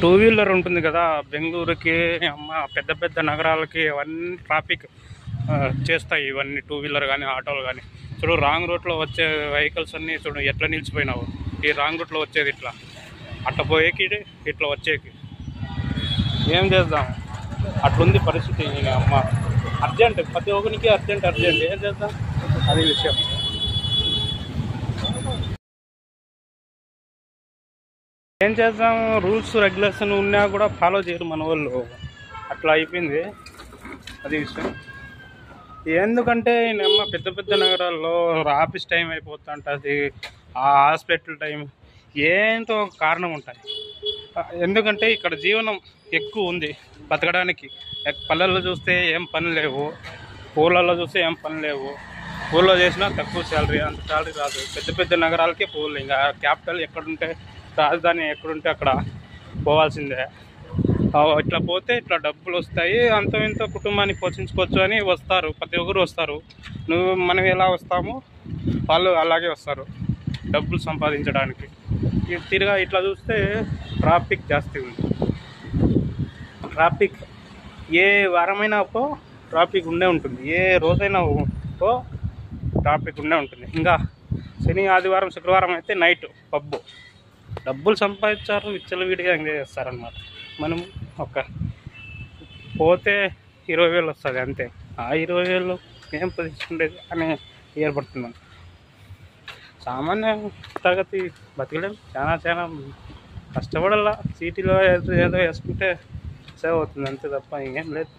Two wheeler ఉంటుంది కదా, బెంగళూరుకి అమ్మ పెద్ద పెద్ద నగరాలకి అవన్నీ ట్రాఫిక్ చేస్తాయి ఇవన్నీ. టూ వీలర్ కానీ ఆటోలు కానీ చూడు, రాంగ్ రూట్లో వచ్చే వెహికల్స్ అన్నీ చూడు ఎట్లా నిలిచిపోయినావు. ఈ రాంగ్ రూట్లో వచ్చేది ఇట్లా, అట్లా పోయేకి ఇట్లా వచ్చేకి ఏం చేద్దాం, అట్లుంది పరిస్థితి. అమ్మ అర్జెంట్, ప్రతి ఒక్కరికి అర్జెంట్ ఏం చేద్దాం, అది విషయం. ఏం చేద్దాం, రూల్స్ రెగ్యులేషన్ ఉన్నా కూడా ఫాలో చేయరు మన వాళ్ళు, అట్లా అయిపోయింది, అది విషయం. ఎందుకంటే అమ్మ పెద్ద పెద్ద నగరాల్లో ఆఫీస్ టైం అయిపోతుంటుంది, ఆ హాస్పిటల్ టైం ఏంటో కారణం ఉంటాయి. ఎందుకంటే ఇక్కడ జీవనం ఎక్కువ ఉంది బతకడానికి. పల్లెల్లో చూస్తే ఏం పని లేవు, ఊళ్ళల్లో చూస్తే ఏం పని లేవు. ఊళ్ళో చేసినా తక్కువ శాలరీ, అంత శాలరీ రాదు. పెద్ద పెద్ద నగరాలకే పోవాలి. ఇంకా క్యాపిటల్ ఎక్కడుంటే, రాజధాని ఎక్కడుంటే అక్కడ పోవాల్సిందే. ఇట్లా పోతే ఇట్లా డబ్బులు వస్తాయి, అంత ఇంత కుటుంబాన్ని పోషించుకోవచ్చు అని వస్తారు, ప్రతి ఒక్కరు వస్తారు. మనం ఎలా వస్తామో వాళ్ళు అలాగే వస్తారు డబ్బులు సంపాదించడానికి. తిరిగా ఇట్లా చూస్తే ట్రాఫిక్ జాస్తి ఉంది. ట్రాఫిక్ ఏ వారమైనా ట్రాఫిక్ ఉండే ఉంటుంది, ఏ రోజైనా ట్రాఫిక్ ఉండే ఉంటుంది. ఇంకా శని ఆదివారం శుక్రవారం అయితే నైట్ పబ్బు, డబ్బులు సంపాదించారు, విచ్చలవిడిగా ఎంజాయ్ చేస్తారనమాట. మనం పోతే 20,000 వస్తుంది అంతే. ఆ 20,000 ఏం పొజిచుండేది అని ఏర్పడుతున్నాం. సామాన్య తరగతి బతకలేం, చాలా కష్టపడాల. సిటీలో ఏదో వేసుకుంటే సేవ్ అవుతుంది అంతే తప్ప ఇంకేం లేదు.